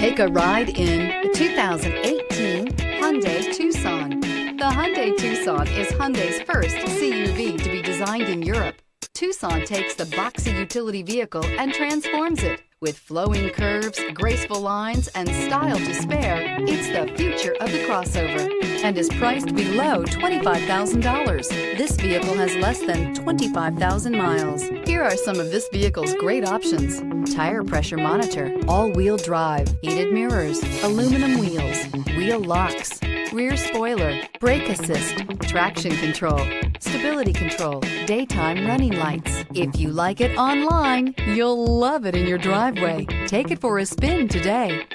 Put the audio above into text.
Take a ride in the 2018 Hyundai Tucson. The Hyundai Tucson is Hyundai's first CUV to be designed in Europe. Tucson takes the boxy utility vehicle and transforms it. With flowing curves, graceful lines, and style to spare, it's the future of the crossover and is priced below $25,000. This vehicle has less than 25,000 miles. Here are some of this vehicle's great options: tire pressure monitor, all-wheel drive, heated mirrors, aluminum wheels, wheel locks, rear spoiler, brake assist, traction control, stability control, daytime running lights. If you like it online, you'll love it in your driveway. Take it for a spin today.